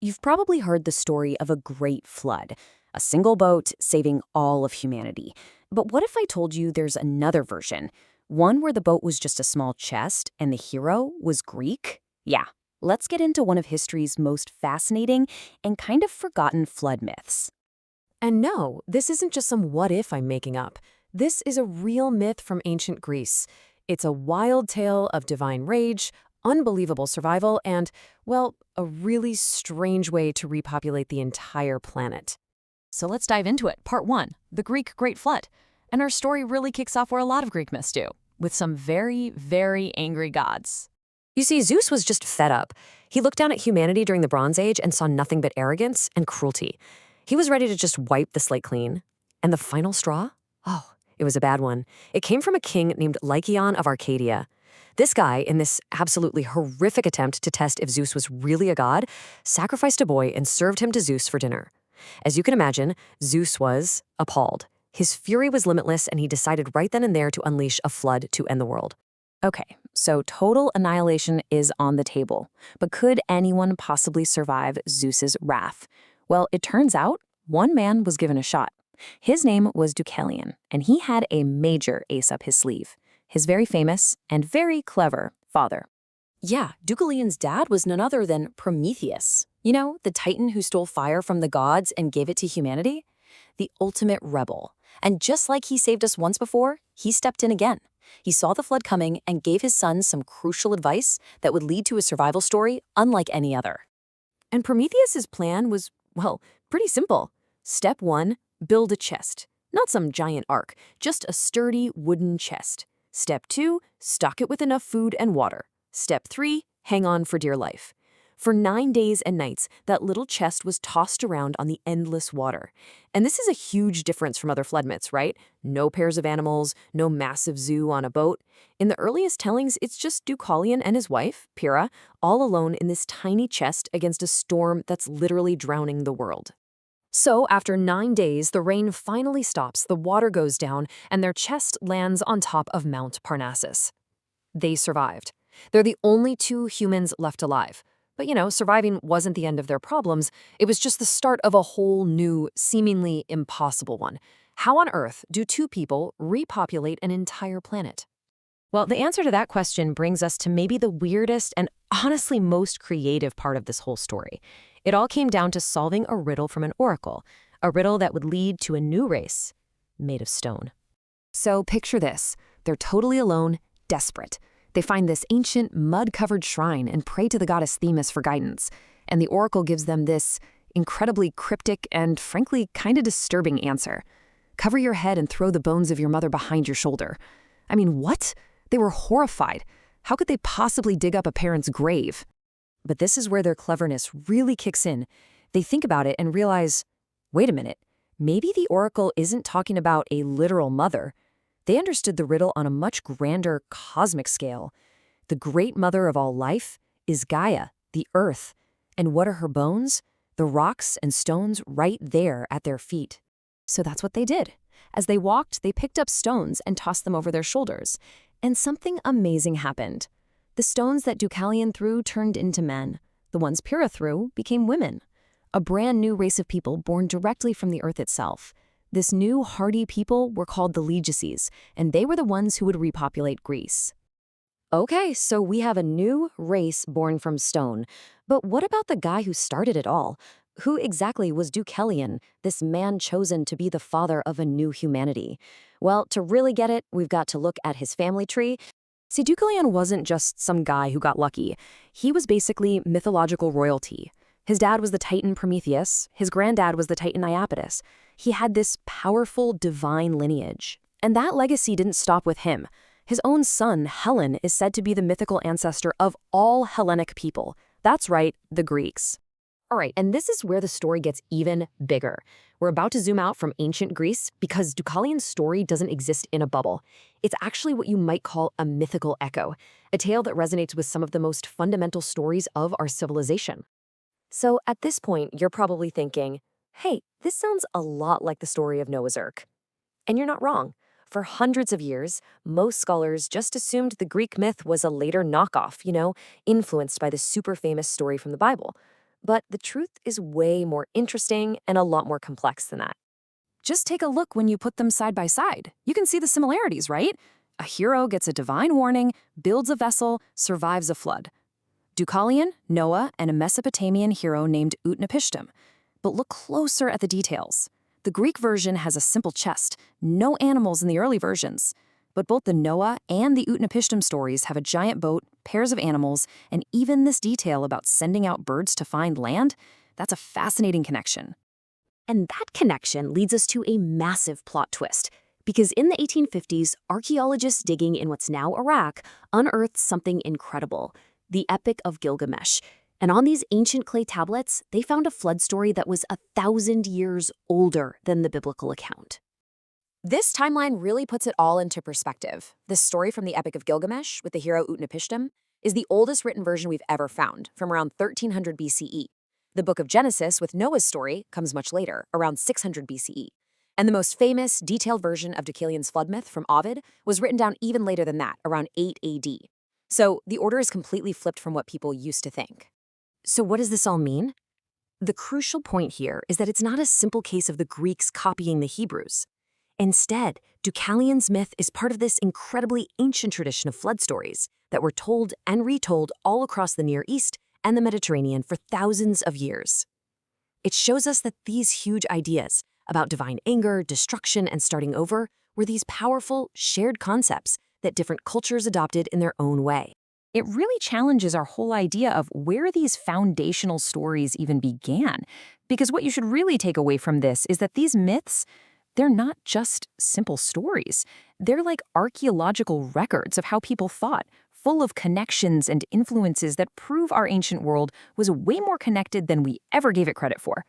You've probably heard the story of a great flood, a single boat saving all of humanity. But what if I told you there's another version? One where the boat was just a small chest and the hero was Greek? Yeah, let's get into one of history's most fascinating and kind of forgotten flood myths. And no, this isn't just some what if I'm making up. This is a real myth from ancient Greece. It's a wild tale of divine rage, unbelievable survival, and, well, a really strange way to repopulate the entire planet. So let's dive into it. Part 1, the Greek Great Flood. And our story really kicks off where a lot of Greek myths do, with some very, very angry gods. You see, Zeus was just fed up. He looked down at humanity during the Bronze Age and saw nothing but arrogance and cruelty. He was ready to just wipe the slate clean. And the final straw? Oh, it was a bad one. It came from a king named Lycaon of Arcadia. This guy, in this absolutely horrific attempt to test if Zeus was really a god, sacrificed a boy and served him to Zeus for dinner. As you can imagine, Zeus was appalled. His fury was limitless, and he decided right then and there to unleash a flood to end the world. Okay, so total annihilation is on the table. But could anyone possibly survive Zeus's wrath? Well, it turns out one man was given a shot. His name was Deucalion, and he had a major ace up his sleeve. His very famous and very clever father. Yeah, Deucalion's dad was none other than Prometheus. You know, the titan who stole fire from the gods and gave it to humanity? The ultimate rebel. And just like he saved us once before, he stepped in again. He saw the flood coming and gave his son some crucial advice that would lead to a survival story unlike any other. And Prometheus's plan was, well, pretty simple. Step 1, build a chest. Not some giant ark, just a sturdy wooden chest. Step 2, stock it with enough food and water. Step 3, hang on for dear life. For 9 days and nights, that little chest was tossed around on the endless water. And this is a huge difference from other flood myths, right? No pairs of animals, no massive zoo on a boat. In the earliest tellings, it's just Deucalion and his wife, Pyrrha, all alone in this tiny chest against a storm that's literally drowning the world. So, after 9 days, the rain finally stops, the water goes down, and their chest lands on top of Mount Parnassus. They survived. They're the only 2 humans left alive. But surviving wasn't the end of their problems. It was just the start of a whole new, seemingly impossible one. How on earth do 2 people repopulate an entire planet? Well, the answer to that question brings us to maybe the weirdest and honestly most creative part of this whole story. It all came down to solving a riddle from an oracle, a riddle that would lead to a new race made of stone. So picture this. They're totally alone, desperate. They find this ancient, mud-covered shrine and pray to the goddess Themis for guidance. And the oracle gives them this incredibly cryptic and, frankly, kind of disturbing answer. Cover your head and throw the bones of your mother behind your shoulder. I mean, what? They were horrified. How could they possibly dig up a parent's grave? But this is where their cleverness really kicks in. They think about it and realize, wait a minute, maybe the oracle isn't talking about a literal mother. They understood the riddle on a much grander cosmic scale. The great mother of all life is Gaia, the earth. And what are her bones? The rocks and stones right there at their feet. So that's what they did. As they walked, they picked up stones and tossed them over their shoulders. And something amazing happened. The stones that Deucalion threw turned into men. The ones Pyrrha threw became women. A brand new race of people born directly from the earth itself. This new hardy people were called the Legacies, and they were the ones who would repopulate Greece. Okay, so we have a new race born from stone. But what about the guy who started it all? Who exactly was Deucalion, this man chosen to be the father of a new humanity? Well, to really get it, we've got to look at his family tree. See, Deucalion wasn't just some guy who got lucky. He was basically mythological royalty. His dad was the titan Prometheus. His granddad was the titan Iapetus. He had this powerful divine lineage. And that legacy didn't stop with him. His own son, Helen, is said to be the mythical ancestor of all Hellenic people. That's right, the Greeks. All right, and this is where the story gets even bigger. We're about to zoom out from ancient Greece because Deucalion's story doesn't exist in a bubble. It's actually what you might call a mythical echo, a tale that resonates with some of the most fundamental stories of our civilization. So at this point, you're probably thinking, hey, this sounds a lot like the story of Noah's Ark. And you're not wrong. For hundreds of years, most scholars just assumed the Greek myth was a later knockoff, influenced by the super famous story from the Bible. But the truth is way more interesting and a lot more complex than that. Just take a look when you put them side by side. You can see the similarities, right? A hero gets a divine warning, builds a vessel, survives a flood. Deucalion, Noah, and a Mesopotamian hero named Utnapishtim. But look closer at the details. The Greek version has a simple chest, no animals in the early versions. But both the Noah and the Utnapishtim stories have a giant boat, pairs of animals, and even this detail about sending out birds to find land. That's a fascinating connection. And that connection leads us to a massive plot twist. Because in the 1850s, archaeologists digging in what's now Iraq unearthed something incredible, the Epic of Gilgamesh. And on these ancient clay tablets, they found a flood story that was 1,000 years older than the biblical account. This timeline really puts it all into perspective. This story from the Epic of Gilgamesh with the hero Utnapishtim is the oldest written version we've ever found, from around 1300 BCE. The book of Genesis with Noah's story comes much later, around 600 BCE. And the most famous, detailed version of Deucalion's flood myth from Ovid was written down even later than that, around 8 AD. So the order is completely flipped from what people used to think. So what does this all mean? The crucial point here is that it's not a simple case of the Greeks copying the Hebrews. Instead, Deucalion's myth is part of this incredibly ancient tradition of flood stories that were told and retold all across the Near East and the Mediterranean for thousands of years. It shows us that these huge ideas about divine anger, destruction, and starting over were these powerful, shared concepts that different cultures adopted in their own way. It really challenges our whole idea of where these foundational stories even began. Because what you should really take away from this is that these myths, they're not just simple stories. They're like archaeological records of how people thought, full of connections and influences that prove our ancient world was way more connected than we ever gave it credit for.